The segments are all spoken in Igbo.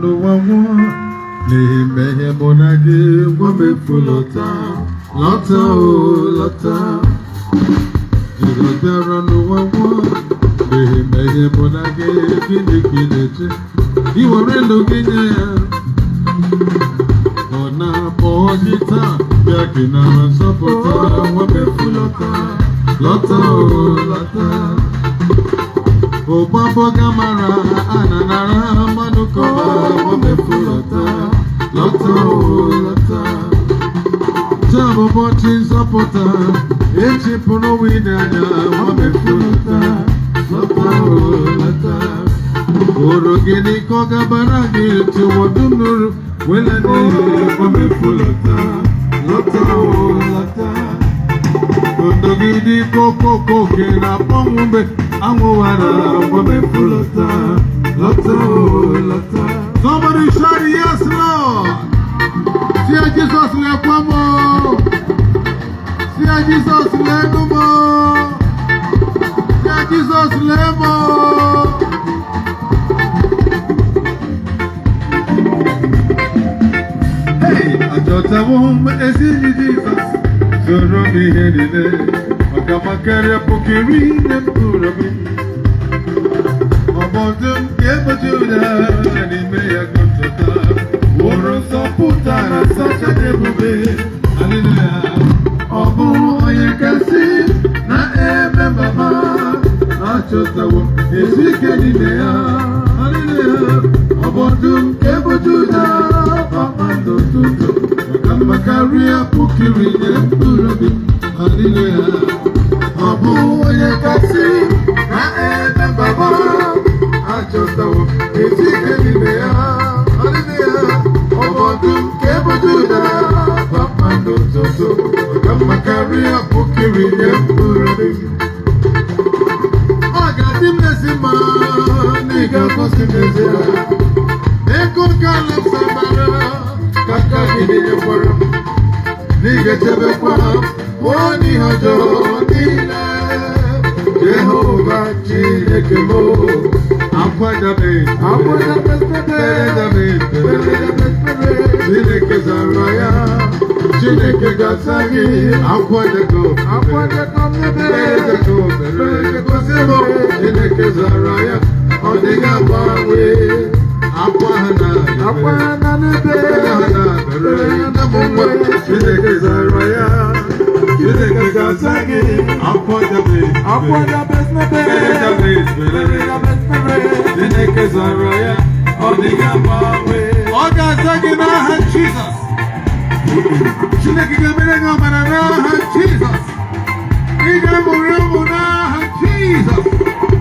n'ụwa nwa n'ime ihe mụ na gị gwa m efu lọta lọta o lọta Jizọs bịara n'ụwa nwa n'ime ihe mụ na gị gịnị ka ị na-eche ị were ndụ gị nye ya ọ na-akpọ gị taa bịa gị nara nzọpụta gwa m efu lọta lọta o lọta Obabo gamara ananara manu koba wamefu lota lota o lota Jabo boti zapota echi puno winanya wamefu lota lota o lota Orogini koga baragi ti wadunuru welani wamefu lota lota o lota Ondogidi koko koke na pongumbe Amuara wamefu lota lota o lota Somebody shout yes Lord See Jesus le kwamo See Jesus le numo See Jesus le mo Hey ajota wom esi Jesus Zoro mi hedine Okamakere pokiri nempurabi Obodum yebajuda Anime ya kontota Woro soputa na sacha debube Hallelujah Obu oye kasi Na eme baba Achota wo Ezike dinea Hallelujah Obodum yebajuda Pamando tuto Okamakere pokiri nempurabi Hallelujah Abu oye kasi na ebe baba achotawo ezike nimea Hallelujah Obodum kebojuda Pamando toto Okamakari apukiri nyempurade Agadim nesima Niga kosi nezea Eko kalem sabara Kaka gini nyempura Niga chebe kwa Woni hojo nile Jehovah Chineke mo Akwadame Chineke zaraya Chineke gasagi Akwadeko Kosimo Chineke zaraya Odiga bawe Akwahana nebe Chineke zaraya Chineke gasagi Akwadame Chineke zaraya Odiga bawe Oga zagi na han Jesus Chineke gamere gamara na han Jesus Iga muremu na han Jesus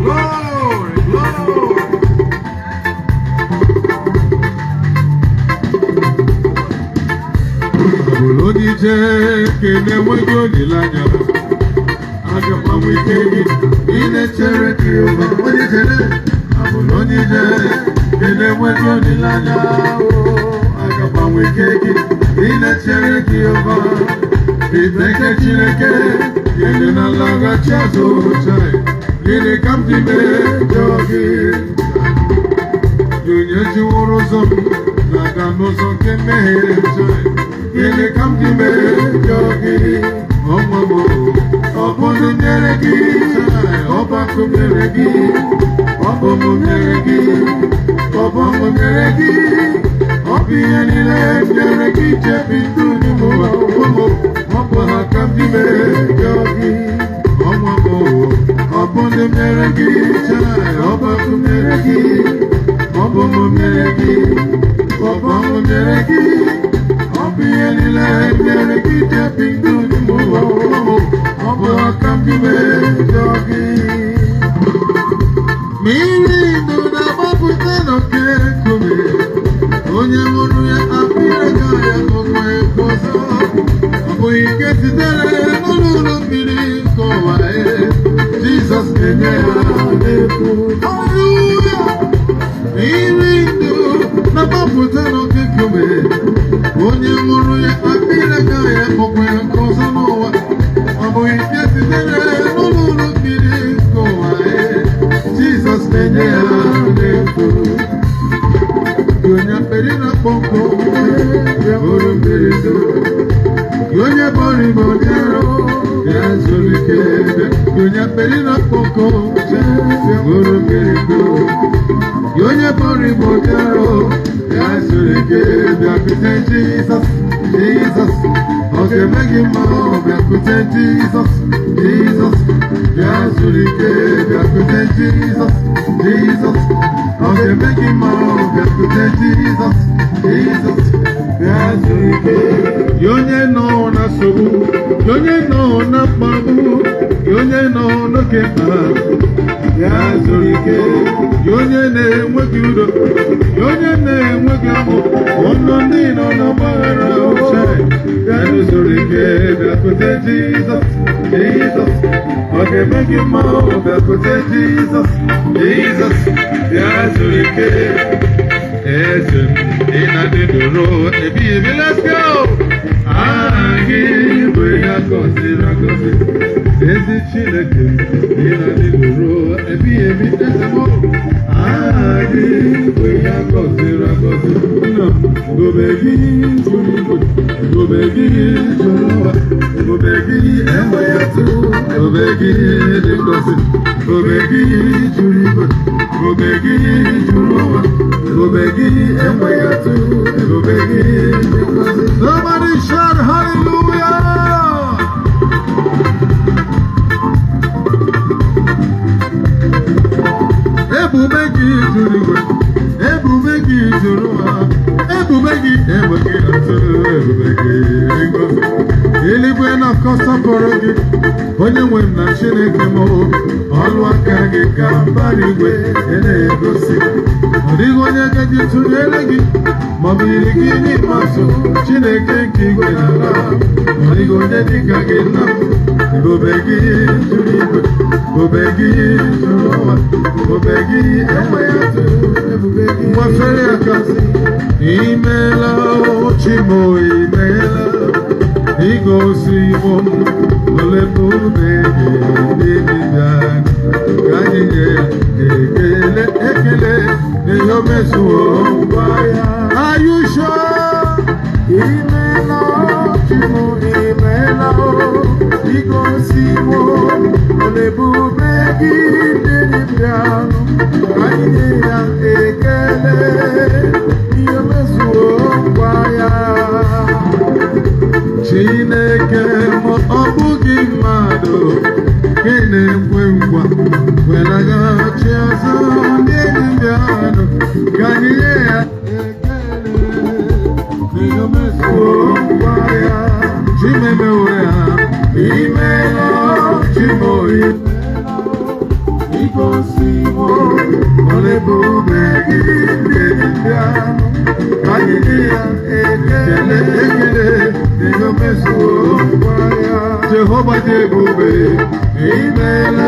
Glory, glory Abulonije kene mwego nilanya Agapa mwikegi ine chere kiyoba Onijere Abulonije kene mwego nilanya Agapa mwikegi ine chere kiyoba Ibeke chireke Yene na laga chazo chai Yene kamtime jogi Yunye jiworo zomi Naga nozo kemehe chai Yene kamtime jogi Omomo Obono nyeregi Obaku nyeregi Obomo nyeregi Obomo nyeregi Obiyenile nyeregi Chebindu ni mwa Omomo Obo hakamdime jogi Omomo Obono nyeregi Obaku nyeregi Obomo nyeregi Obomo nyeregi Obiyenile nyeregi Chebindu ni mwa Obo hakamdime jogi Miri nuna maputano kekume Onye muru ya apire kaya kokwe kosa Abu ike sitere nululu mbiri kowae Jesus enye ya nefu Hallelujah Miri nuna maputano kekume Onye muru ya apire kaya kokwe kosa nowa Abu ike sitere nululu mbiri kowae Jesus enye ya nefu onye peri na kpọnkọ bụrụ mmiri ndo onye bọrị ma ọdịrọ ya zuru ike onye peri na kpọnkọ bụrụ mmiri ndo onye bọrị ma ọdịrọ ya zuru ike bịakwute Jizọs Jizọs ọ ga-eme gị mma bịakwute Jizọs Jizọs bịa zuru ike bịakwute Jizọs Jizọs ọ ga-eme gị mma bịakwute Jizọs Jizọs bịa zuru ike onye nọ na nsogbu onye nọ na mkpagbu onye nọ n'oke mkpa bịa zuru ike onye na-enweghị udo onye na-enweghị amụ ọnụ ndị nọ n'ọgbaghara uche bịa zuru ike bịakwute Jizọs Jizọs ọ ga-eme gị mma bịakwute Jizọs Jizọs bịa zuru ike eze m ị na-adị ndụ ebighị ebi let's go aha gị bụ ya gọziri agọzi ezi Chineke ị na-adị ndụ ebighị ebi eze m aha gị bụ ya gọziri agọzi ebube gị juru igwe ebube gị juru ụwa ebube gị enweghị atụ ebube gị dị ngọzi ebube gị juru igwe ebube gị juru ụwa ebube gị enweghị atụ ebube gị dị ngọzi. Somebody shout hallelujah. Ebube gị juru igwe ebube gị juru ụwa ebube gị enweghị atụ ebube gị dị ngọzi. Eluigwe na-akọsapụrụ gị onye nwe m na Chineke m ọlụ aka gị ka mbara igwe na-egosi ọ dịghị onye gaji tụnyere gị ma ọ bụ yiri gị n'ime atụ Chineke nke igwe na ala ọ dịghị onye dịka gị nna m ebube gị juru igwe ebube gị juru ụwa ebube gị enweghị atụ ebube gị nwafere aka imeela Chimo imeela igosiwo m ole ebube gị ndị dibịa ka anyị nye ekele ekele n'ihe o mezuo ngwa ya. Are you sure? Imeela Chimo imeela igosiwo ole ebube gị ndị dibịa ka anyị nye ya ekele n'ihe o mezuo ngwa ya. Chineke ma ọ bụghị mmadụ ka na-ekwe nkwa welaghachi azụ ndị dibịa ka anyị nye ya ekele n'ihe o mezuo ngwa ya. Chimemewo ya imeela Chimo imeela igosiwo ole ebube gị ndị dibịa ka anyị nye ya ekele ekele n'ihe o mezuo ngwa ya. Jehova dị ebube imeela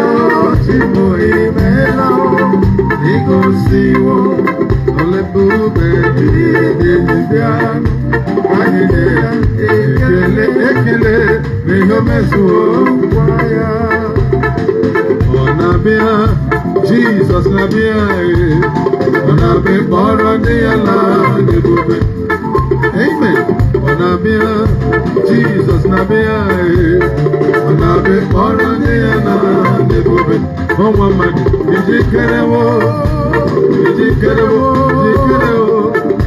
Chimo imeela igosiwo ole ebube gị ndị dibịa ka anyị nye ya ekele ekele n'ihe o mezuo ngwa ya. Ọ na-abịa Jizọs na-abịa ọ na-abịa kpọrọ ndị ya laa n'ebube. Amen. Ọ na-abịa Jizọs na-abịa ọ na-abịa kpọrọ ndị ya laa n'ebube. Ọnwa mmadụ ijikerewo ijikerewo ijikerewo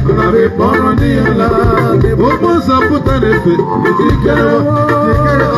ọ na-abịa kpọrọ ndị ya laa n'ebube. Ụgbọ nzọpụta na-efe ijikerewo ijikerewo